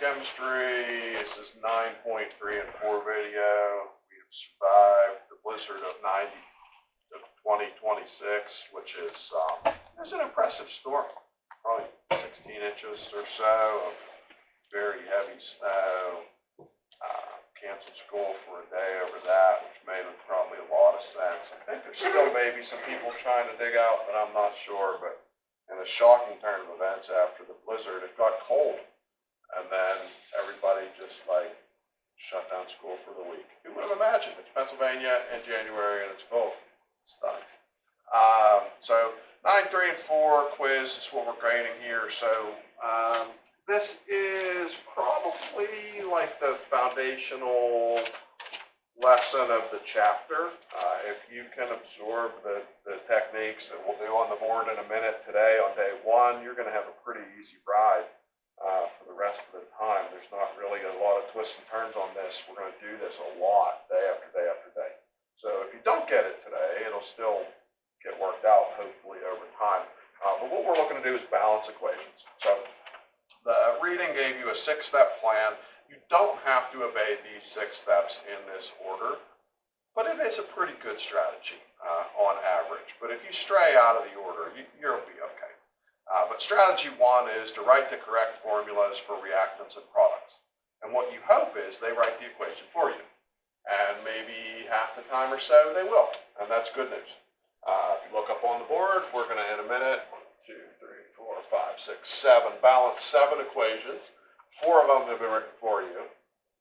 Chemistry. This is 9.3 and 4 video. We have survived the blizzard of 2026, which is an impressive storm. Probably 16 inches or so of very heavy snow. Canceled school for a day over that, which made probably a lot of sense. I think there's still maybe some people trying to dig out, but I'm not sure. But in a shocking turn of events after the blizzard, it got cold. And then everybody just shut down school for the week. Who would have imagined? It's Pennsylvania in January and it's cold. Stunning. So 9, 3, and 4 quiz is what we're grading here. So this is probably the foundational lesson of the chapter. If you can absorb the techniques that we'll do on the board in a minute today on day 1, you're going to have a pretty easy ride for the rest of the time. There's not really a lot of twists and turns on this. We're going to do this a lot day after day after day. So if you don't get it today, it'll still get worked out hopefully over time. But what we're looking to do is balance equations. So the reading gave you a 6-step plan. You don't have to obey these 6 steps in this order, but it is a pretty good strategy on average. But if you stray out of the order, you'll be okay. But strategy 1 is to write the correct formulas for reactants and products. And what you hope is they write the equation for you. And maybe half the time or so they will. And that's good news. If you look up on the board, we're going to, in a minute, 1, 2, 3, 4, 5, 6, 7, balance 7 equations. 4 of them have been written for you,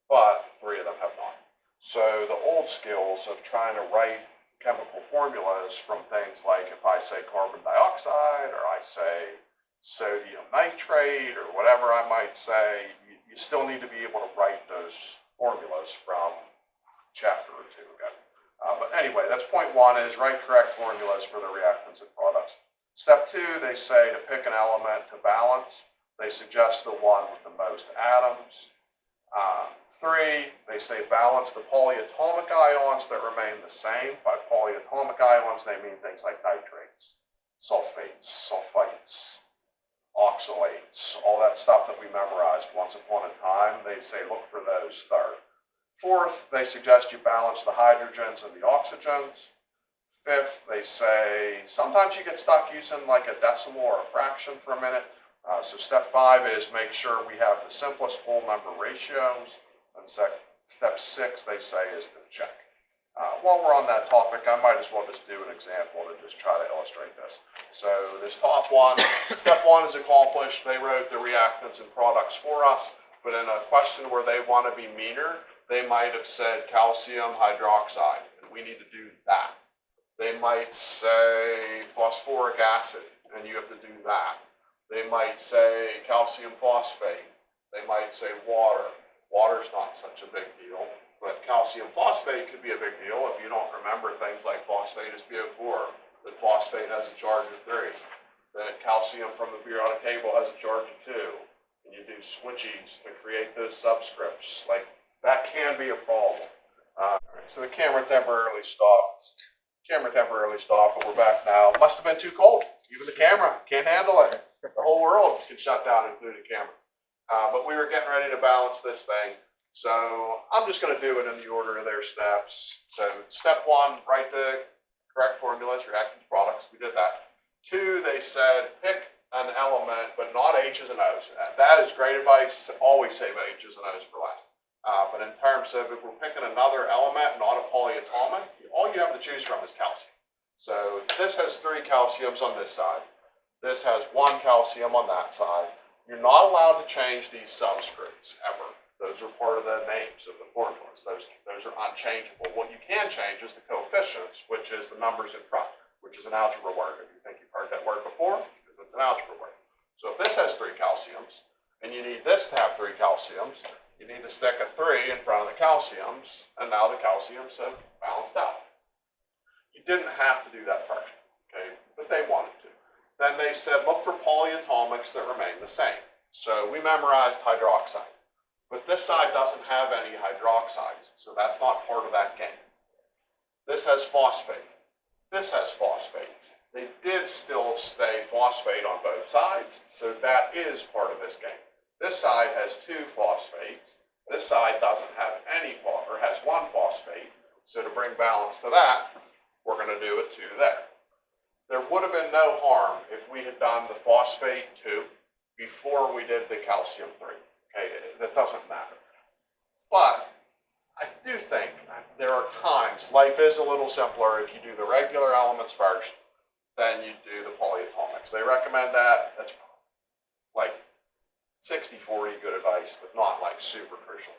but 3 of them have not. So the old skills of trying to write chemical formulas from things like if I say carbon dioxide or I say sodium nitrate or whatever I might say, you still need to be able to write those formulas from chapter or 2 ago. But anyway, that's point 1 is write correct formulas for the reactants and products. Step 2, they say to pick an element to balance. They suggest the one with the most atoms. 3, they say balance the polyatomic ions that remain the same. By polyatomic ions, they mean things like nitrates, sulfates, sulfites, oxalates, all that stuff that we memorized once upon a time. They say look for those 3rd. 4th, they suggest you balance the hydrogens and the oxygens. 5th, they say sometimes you get stuck using a decimal or a fraction for a minute. So step 5 is make sure we have the simplest whole number ratios. And step 6, they say, is to check. While we're on that topic, I might as well just do an example to just try to illustrate this. So this top one, step 1 is accomplished. They wrote the reactants and products for us. But in a question where they want to be meaner, they might have said calcium hydroxide, and we need to do that. They might say phosphoric acid, and you have to do that. They might say calcium phosphate. They might say water. Water's not such a big deal, but calcium phosphate could be a big deal if you don't remember things like phosphate is PO4, that phosphate has a charge of 3, that calcium from the periodic table has a charge of 2, and you do switchies to create those subscripts. That can be a problem. Right, so the camera temporarily stopped. But we're back now. Must have been too cold. Even the camera can't handle it. The whole world can shut down, including the camera. But we were getting ready to balance this thing. So I'm just going to do it in the order of their steps. So step 1, write the correct formulas, reactants, products. We did that. 2, they said pick an element, but not H's and O's. That is great advice. Always save H's and O's for last. But in terms of if we're picking another element, not a polyatomic, all you have to choose from is calcium. So this has 3 calciums on this side. This has 1 calcium on that side. You're not allowed to change these subscripts ever. Those are part of the names of the formulas. Those are unchangeable. What you can change is the coefficients, which is the numbers in front, which is an algebra word. If you think you've heard that word before, it's an algebra word. So if this has 3 calciums, and you need this to have 3 calciums, you need to stick a 3 in front of the calciums, and now the calciums have balanced out. You didn't have to do that first, okay? But they wanted to. Then they said, look for polyatomics that remain the same. So we memorized hydroxide. But this side doesn't have any hydroxides, so that's not part of that game. This has phosphate. This has phosphate. They did still stay phosphate on both sides, so that is part of this game. This side has 2 phosphates. This side doesn't have any, or has 1 phosphate. So to bring balance to that, we're going to do a 2 there. There would have been no harm if we had done the phosphate 2 before we did the calcium 3. Okay, that doesn't matter. But I do think there are times life is a little simpler if you do the regular elements first, then you do the polyatomics. They recommend that. That's like 60-40 good advice, but not like super crucial.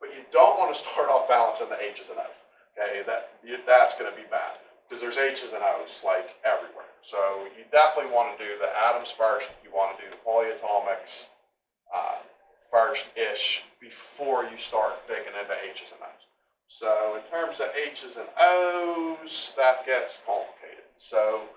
But you don't want to start off balancing the H's and O's. Okay, that's going to be bad because there's H's and O's like everywhere. So you definitely want to do the atoms first. You want to do the polyatomics first-ish before you start digging into H's and O's. So in terms of H's and O's, that gets complicated. So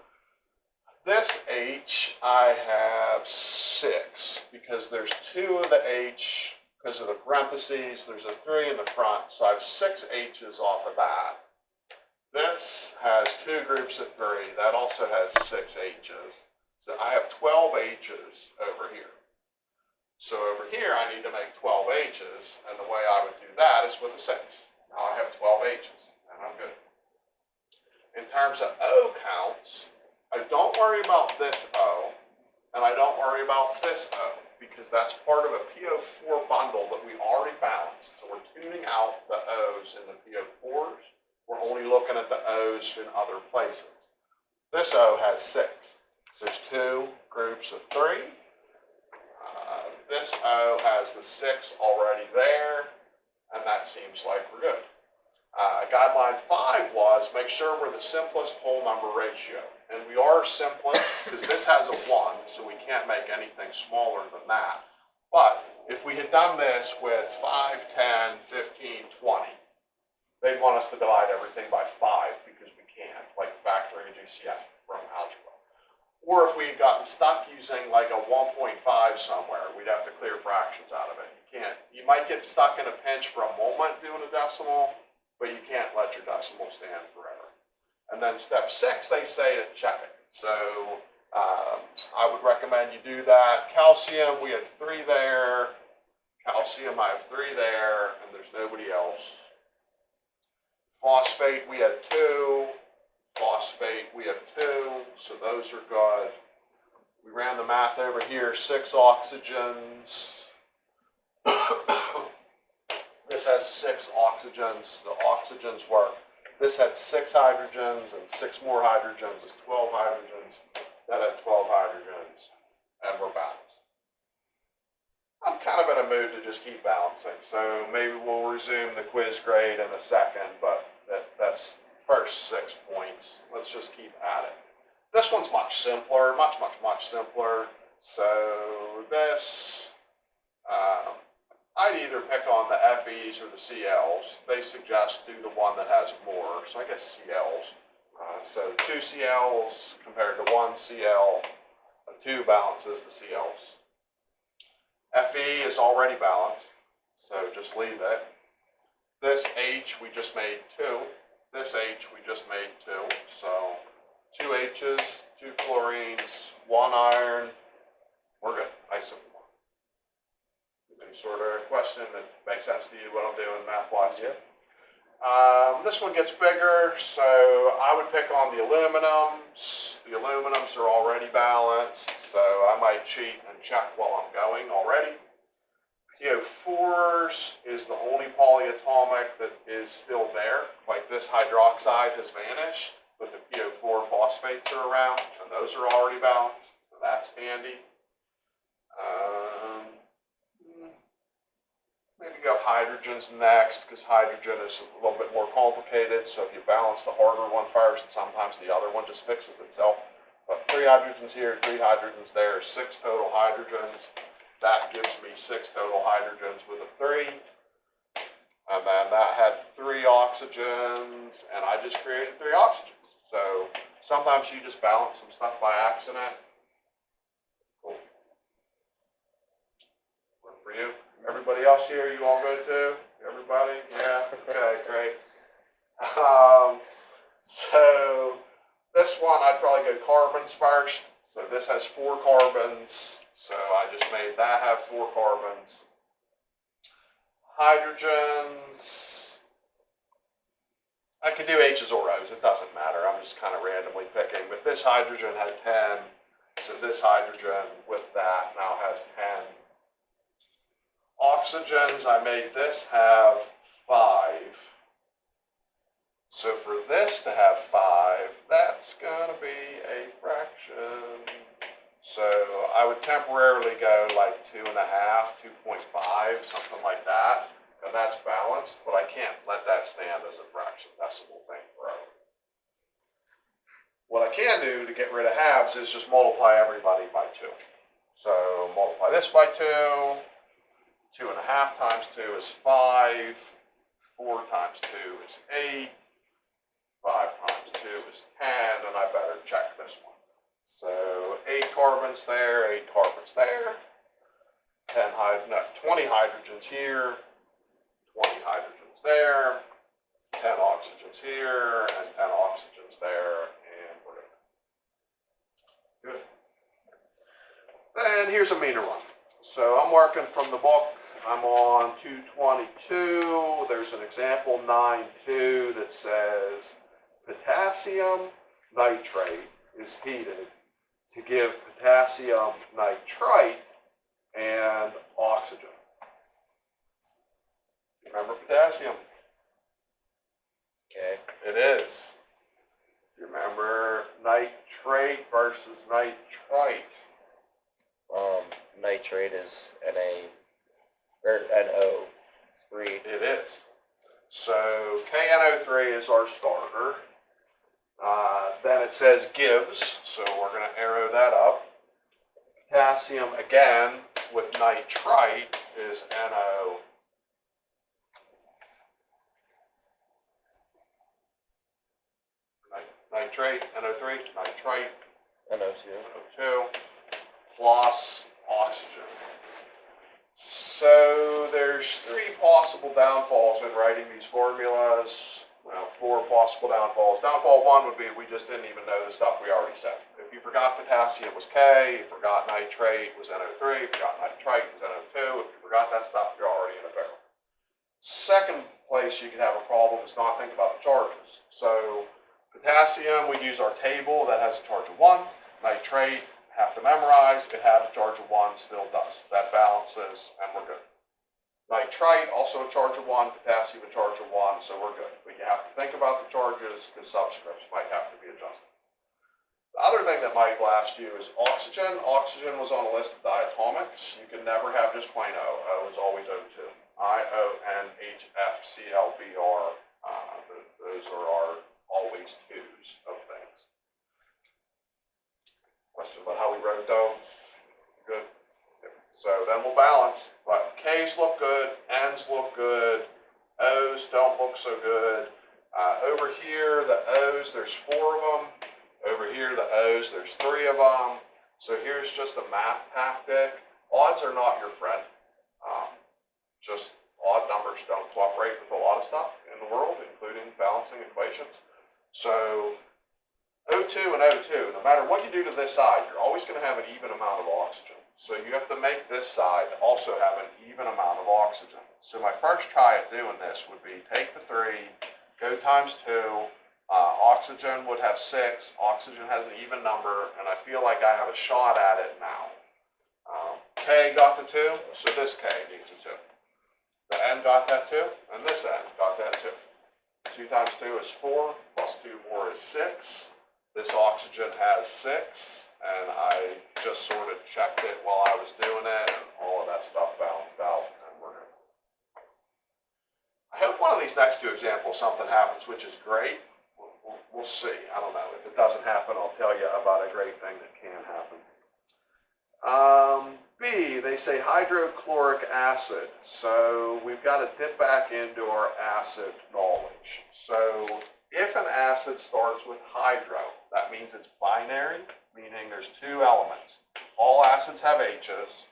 this H, I have 6 because there's 2 of the H because of the parentheses. There's a 3 in the front, so I have 6 H's off of that. This has 2 groups of 3. That also has 6 H's. So I have 12 H's over here. So over here, I need to make 12 H's, and the way I would do that is with a 6. Now I have 12 H's, and I'm good. In terms of O counts, I don't worry about this O, and I don't worry about this O, because that's part of a PO4 bundle that we already balanced. So we're tuning out the O's in the PO4s. We're only looking at the O's in other places. This O has 6. So there's 2 groups of 3. This O has the 6 already there, and that seems like we're good. Guideline 5 was make sure we're the simplest whole number ratio. And we are simplest because this has a 1, so we can't make anything smaller than that. But if we had done this with 5, 10, 15, 20, they'd want us to divide everything by 5 because we can't, like factoring a GCF from algebra. Or if we had gotten stuck using like a 1.5 somewhere, we'd have to clear fractions out of it. You might get stuck in a pinch for a moment doing a decimal, but you can't let your decimal stand forever. And then step 6, they say to check it. So I would recommend you do that. Calcium, we had 3 there. Calcium, I have 3 there, and there's nobody else. Phosphate, we had 2. Phosphate, we have 2, so those are good. We ran the math over here, 6 oxygens. This has 6 oxygens, the oxygens work. This had 6 hydrogens, and 6 more hydrogens is 12 hydrogens. That had 12 hydrogens, and we're balanced. I'm kind of in a mood to just keep balancing, so maybe we'll resume the quiz grade in a second, but that's first 6 points. Let's just keep at it. This one's much simpler, much simpler. So this, I'd either pick on the FEs or the CLs. They suggest do the one that has more, so I guess CLs. So 2 CLs compared to 1 CL, 2 balances the CLs. FE is already balanced, so just leave it. This H we just made 2. This H we just made 2. So 2 H's, 2 chlorines, 1 iron. We're good. Nice and warm. Any sort of question that makes sense to you what I'm doing math-wise? Yeah. This one gets bigger, so I would pick on the aluminums. The aluminums are already balanced, so I might cheat and check while I'm going already. PO4s is the only polyatomic that is still there. Like this hydroxide has vanished, but the PO4 phosphates are around, and those are already balanced, so that's handy. Maybe go hydrogens next, because hydrogen is a little bit more complicated, so if you balance the harder one first, sometimes the other one just fixes itself. But 3 hydrogens here, 3 hydrogens there, 6 total hydrogens. That gives me 6 total hydrogens with a 3. And then that had 3 oxygens, and I just created 3 oxygens. So sometimes you just balance some stuff by accident. Cool. Work for you. Everybody else here, you all good too? Everybody? Yeah? Okay, great. So this one, I'd probably go carbons first. So this has 4 carbons. So I just made that have 4 carbons. Hydrogens, I could do H's or O's, it doesn't matter. I'm just kind of randomly picking. But this hydrogen had 10, so this hydrogen with that now has 10. Oxygens, I made this have 5. So for this to have 5, that's going to be a fraction. So I would temporarily go like 2.5, 2.5, something like that. And that's balanced, but I can't let that stand as a fraction decimal thing forever. What I can do to get rid of halves is just multiply everybody by 2. So multiply this by 2. 2.5 times 2 is 5. 4 times 2 is 8. 5 times 2 is 10, and I better check this one. So 8 carbons there, 8 carbons there. 20 hydrogens here. 20 hydrogens there, 10 oxygens here, and 10 oxygens there, and we're good. Then here's a meter run. So I'm working from the book. I'm on 222. There's an example 9.2 that says potassium nitrate is heated to give potassium nitrite and oxygen. Remember potassium? Okay. It is. Remember nitrate versus nitrite? Nitrate is NO3. It is. So KNO3 is our starter. Then it says gives, so we're going to arrow that up. Potassium again with nitrite is NO. Nitrate, NO3, nitrite, NO2, plus oxygen. So there's 3 possible downfalls in writing these formulas. Well, 4 possible downfalls. Downfall 1 would be we just didn't even know the stuff we already said. If you forgot potassium was K, you forgot nitrate was NO3, you forgot nitrite was NO2, if you forgot that stuff, you're already in a pickle. Second place you could have a problem is not think about the charges. So potassium, we use our table that has a charge of 1. Nitrate, have to memorize. It had a charge of 1, still does. That balances, and we're good. Nitrite, also a charge of 1. Potassium, a charge of 1, so we're good. But you have to think about the charges because subscripts might have to be adjusted. The other thing that might blast you is oxygen. Oxygen was on a list of diatomics. You can never have just plain O. O is always O2. IONHFClBr. Those are our always 2s of things. Question about how we wrote those? Good. So then we'll balance. But K's look good, N's look good, O's don't look so good. Over here, the O's, there's 4 of them. Over here, the O's, there's 3 of them. So here's just a math tactic. Odds are not your friend. Just odd numbers don't cooperate with a lot of stuff in the world, including balancing equations. So O2 and O2, no matter what you do to this side, you're always going to have an even amount of oxygen. So you have to make this side also have an even amount of oxygen. So my first try at doing this would be take the 3, go times 2, oxygen would have 6, oxygen has an even number, and I feel like I have a shot at it now. K got the 2, so this K needs a 2. The N got that 2, and this N got that 2. 2 times 2 is 4, plus 2 more is 6. This oxygen has 6, and I just sort of checked it while I was doing it, and all of that stuff balanced out, and we're good. I hope one of these next 2 examples something happens, which is great. We'll see. I don't know. If it doesn't happen, I'll tell you about a great thing that can happen. B, they say hydrochloric acid. So we've got to dip back into our acid knowledge. So if an acid starts with hydro, that means it's binary, meaning there's 2 elements. All acids have H's.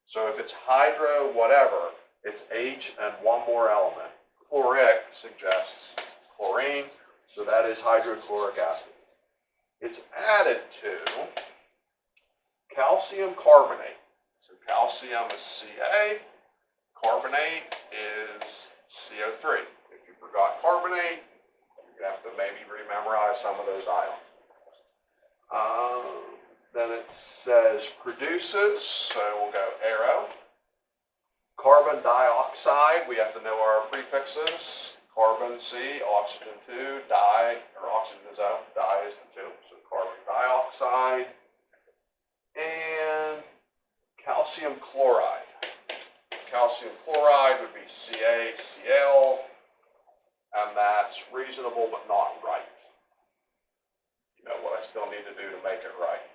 So if it's hydro whatever, it's H and 1 more element. Chloric suggests chlorine, so that is hydrochloric acid. It's added to calcium carbonate. calcium is Ca, carbonate is CO3. If you forgot carbonate, you have to maybe rememorize some of those ions. Then it says produces, so we'll go arrow. Carbon dioxide, we have to know our prefixes. Carbon C, oxygen 2, oxygen is O, di is the 2, so carbon dioxide. And calcium chloride. Calcium chloride would be CaCl, and that's reasonable but not right. You know what I still need to do to make it right?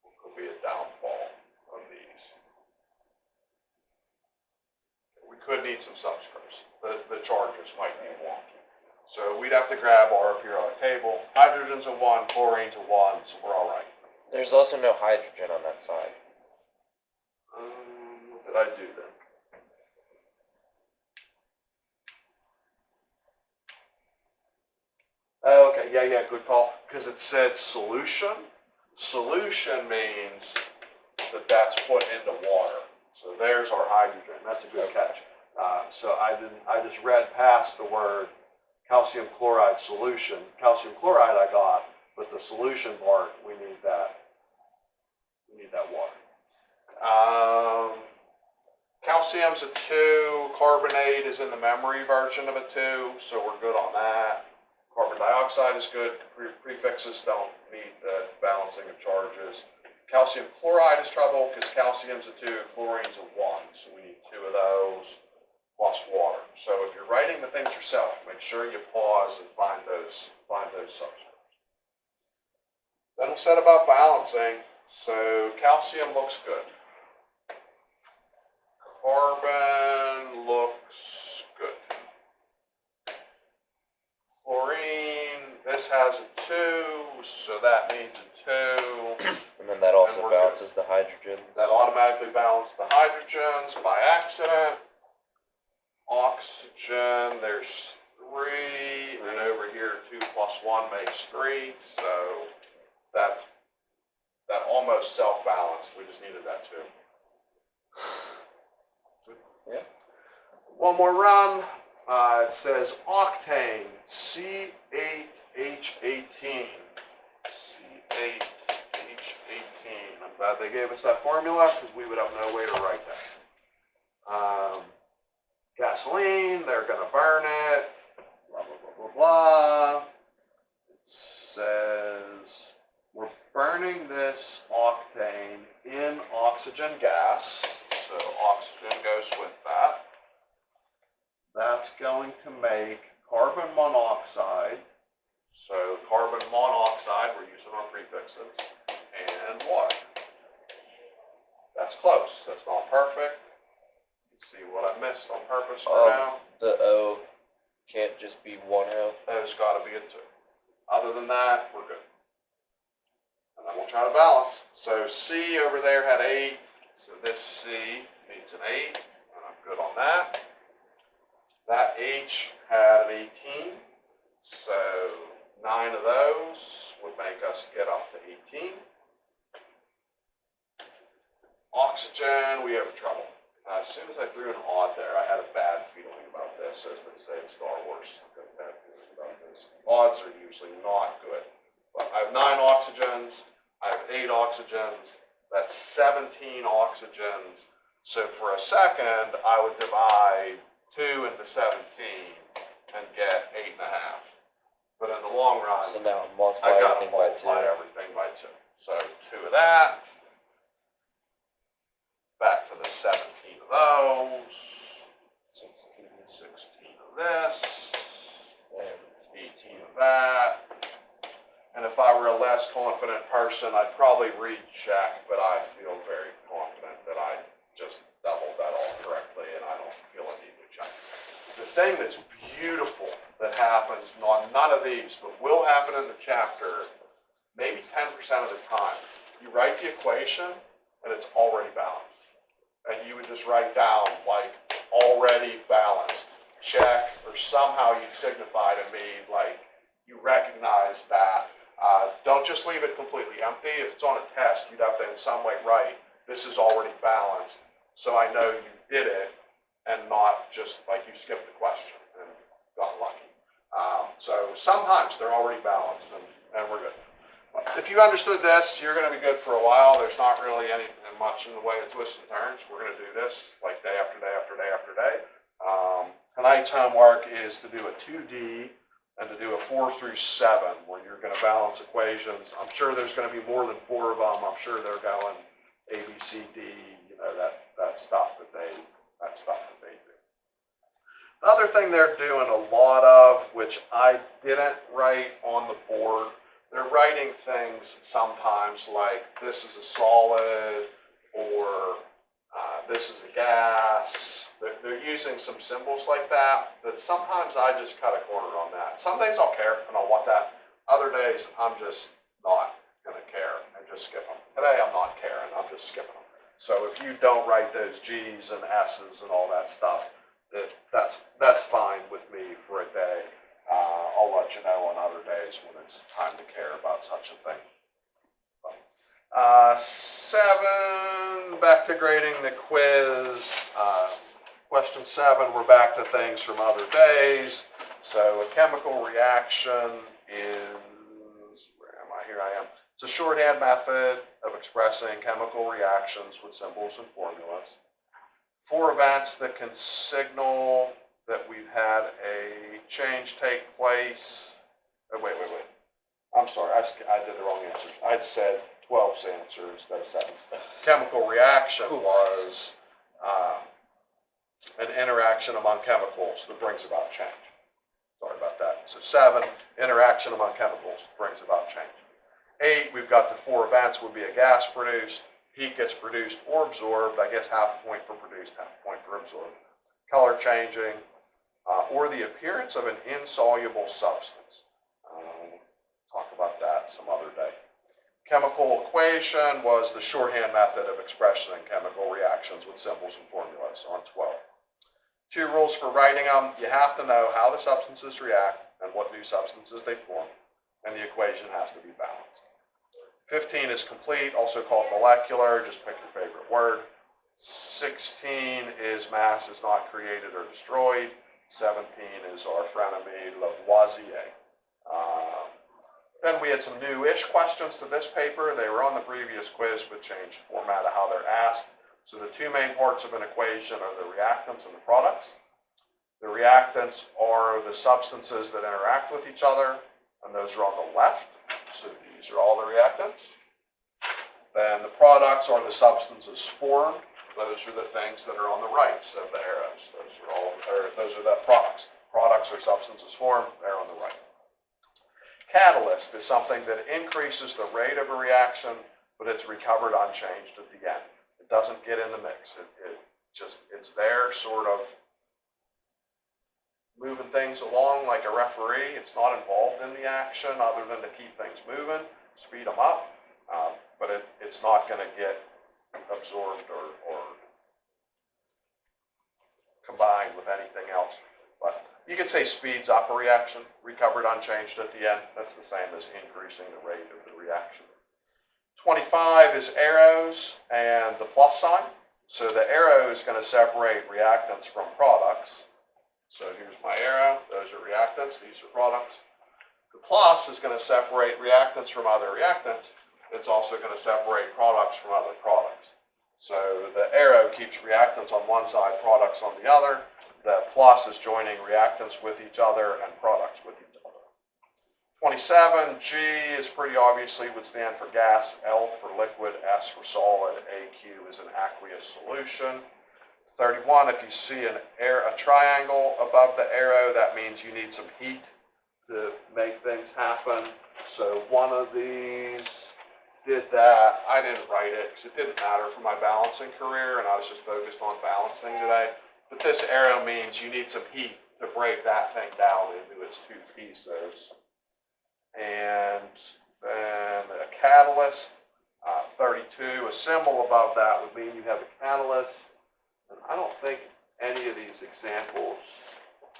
What could be a downfall of these? We could need some subscripts. The charges might be wonky. So we'd have to grab our periodic table. Hydrogen's a 1, chlorine's a 1, so we're all right. There's also no hydrogen on that side. What did I do then? Okay, yeah, good call. Because it said solution. Solution means that that's put into water. So there's our hydrogen. That's a good catch. So I just read past the word calcium chloride solution. Calcium chloride I got, but the solution part, we need that. We need that water. Calcium's a 2. Carbonate is in the memory version of a 2, so we're good on that. Carbon dioxide is good. Prefixes don't need the balancing of charges. Calcium chloride is trouble because calcium's a 2, chlorine's a 1, so we need 2 of those plus water. So if you're writing the things yourself, make sure you pause and find those subscripts. Then we'll set about balancing. So calcium looks good. Carbon looks good. Chlorine, this has a 2, so that needs a 2. And then that also And we're balances the hydrogen. That automatically balances the hydrogens by accident. Oxygen, there's 3, and over here 2 plus 1 makes 3, so that almost self-balanced. We just needed that 2. Yeah. One more run. It says octane, C8H18. C8H18. I'm glad they gave us that formula because we would have no way to write that. Gasoline, they're going to burn it. Blah, blah, blah, blah, blah. It says we're burning this octane in oxygen gas. So oxygen goes with that. That's going to make carbon monoxide. So carbon monoxide, we're using our prefixes, and water. That's close. That's not perfect. Let's see what I missed on purpose for now. The O can't just be 1 O. There's got to be a 2. Other than that, we're good. And then we'll try to balance. So C over there had 8. So this C needs an 8. And I'm good on that. That H had an 18. So 9 of those would make us get up to 18. Oxygen, we have trouble. As soon as I threw an odd there, I had a bad feeling about this, as they say in Star Wars. I've got a bad feeling about this. Odds are usually not good. But I have 9 oxygens. I have 8 oxygens. That's 17 oxygens. So for a second, I would divide 2 into 17 and get 8.5. But in the long run, So now multiply I gotta everything by 2. multiply everything by 2. So 2 of that. Back to the 17 of those. 16. 16 of this. And 18 of that. And if I were a less confident person, I'd probably recheck, but I feel very confident that I just doubled that all correctly and I don't feel a need to check. The thing that's beautiful that happens, none of these, but will happen in the chapter, maybe 10% of the time, you write the equation and it's already balanced. And you would just write down, like, already balanced, check, or somehow you'd signify to me, like, you recognize that. Don't just leave it completely empty. If it's on a test, you'd have to in some way write, this is already balanced, so I know you did it, and not just like you skipped the question and got lucky. So sometimes they're already balanced, and we're good. If you understood this, you're going to be good for a while. There's not really anything much in the way of twists and turns. We're going to do this like day after day after day after day. Tonight's homework is to do a 2D and to do a 4 through 7, where you're going to balance equations. I'm sure there's going to be more than 4 of them. I'm sure they're going A, B, C, D. You know, that stuff that they do. The other thing they're doing a lot of, which I didn't write on the board, they're writing things sometimes like this is a solid, or this is a gas. They're using some symbols like that sometimes I just cut a corner on that. Some days I'll care and I'll want that. Other days I'm just not going to care and just skip them. Today I'm not caring, I'm just skipping them. So if you don't write those G's and S's and all that stuff, that's fine with me for a day. I'll let you know on other days when it's time to care about such a thing. 7, back to grading the quiz. Question 7, we're back to things from other days. So a chemical reaction is, where am I? Here I am. It's a shorthand method of expressing chemical reactions with symbols and formulas. 4 events that can signal that we've had a change take place. Oh, wait. I'm sorry, I did the wrong answers. I'd said 12's answer instead of 7's. Chemical reaction was an interaction among chemicals that brings about change. Sorry about that. So 7, interaction among chemicals brings about change. 8, we've got the 4 events would be a gas produced, heat gets produced or absorbed, I guess half a point for produced, half a point for absorbed. Color changing, or the appearance of an insoluble substance. Talk about that some other day. Chemical equation was the shorthand method of expressing chemical reactions with symbols and formulas on 12. 2 rules for writing them. You have to know how the substances react and what new substances they form, and the equation has to be balanced. 15 is complete, also called molecular, just pick your favorite word. 16 is mass is not created or destroyed. 17 is our frenemy, Lavoisier. Then we had some new-ish questions to this paper. They were on the previous quiz, but changed format of how they're asked. So the 2 main parts of an equation are the reactants and the products. The reactants are the substances that interact with each other, and those are on the left. So these are all the reactants. Then the products are the substances formed. Those are the things that are on the rights of the arrows. Those are the products. Products are substances formed. They're on the right. Catalyst is something that increases the rate of a reaction, but it's recovered unchanged at the end. It doesn't get in the mix. It's there sort of moving things along like a referee. It's not involved in the action other than to keep things moving, speed them up, but it's not going to get absorbed or combined with anything else. But you could say speeds up a reaction, recovered unchanged at the end. That's the same as increasing the rate of the reaction. 25 is arrows and the plus sign. So the arrow is going to separate reactants from products. So here's my arrow. Those are reactants. These are products. The plus is going to separate reactants from other reactants. It's also going to separate products from other products. So the arrow keeps reactants on one side, products on the other. The plus is joining reactants with each other and products with each other. 27, G is pretty obviously would stand for gas, L for liquid, S for solid, AQ is an aqueous solution. 31, if you see a triangle above the arrow, that means you need some heat to make things happen. So one of these did that. I didn't write it because it didn't matter for my balancing career, and I was just focused on balancing today. But this arrow means you need some heat to break that thing down into its 2 pieces. And then a catalyst, 32, a symbol above that would mean you have a catalyst. And I don't think any of these examples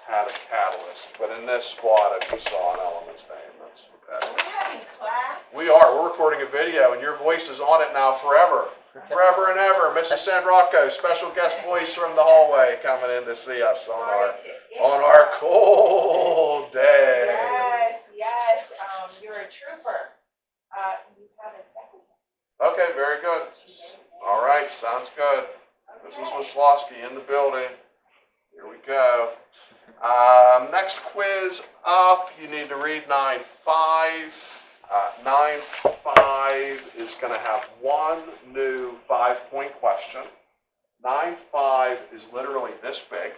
had a catalyst, but in this spot, if you saw an element's name, that's okay. Are we having class? We are, we're recording a video, and your voice is on it now forever. Forever and ever. Mrs. San Rocco, special guest voice from the hallway, coming in to see us on Sorry to our interrupt. cold day. Yes, yes, you're a trooper. You have a second. Okay, very good. All right, sounds good. Mrs. Wislowski in the building. Here we go. Next quiz up, you need to read 9.5. 9.5 is going to have one new 5-point question. 9.5 is literally this big.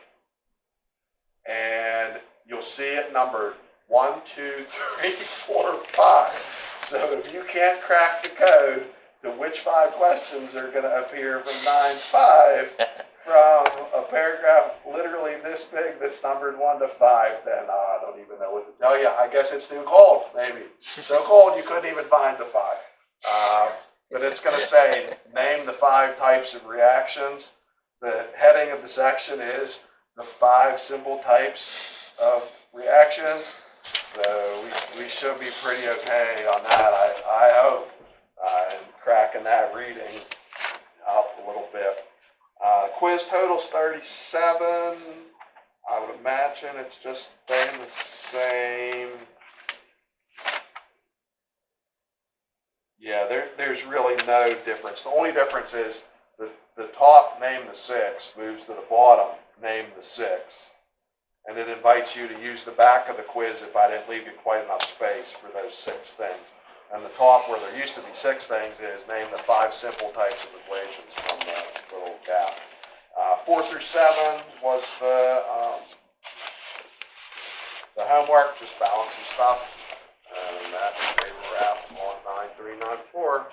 And you'll see it numbered 1, 2, 3, 4, 5. So if you can't crack the code to which 5 questions are going to appear from 9.5 from a paragraph literally this big that's numbered 1 to 5, then I don't even know what to tell you. I guess it's too cold, maybe. So cold you couldn't even find the 5. But it's going to say, name the 5 types of reactions. The heading of the section is the 5 simple types of reactions. So we should be pretty okay on that, I hope. And cracking that reading up a little bit. Quiz total's 37. I would imagine it's just staying the same. Yeah, there's really no difference. The only difference is the top, name the 6, moves to the bottom, name the 6. And it invites you to use the back of the quiz if I didn't leave you quite enough space for those 6 things. And the top, where there used to be 6 things, is name the 5 simple types of equations from the little gap. 4 through 7 was the homework, just balancing stuff. And that's where we're at on 9.394.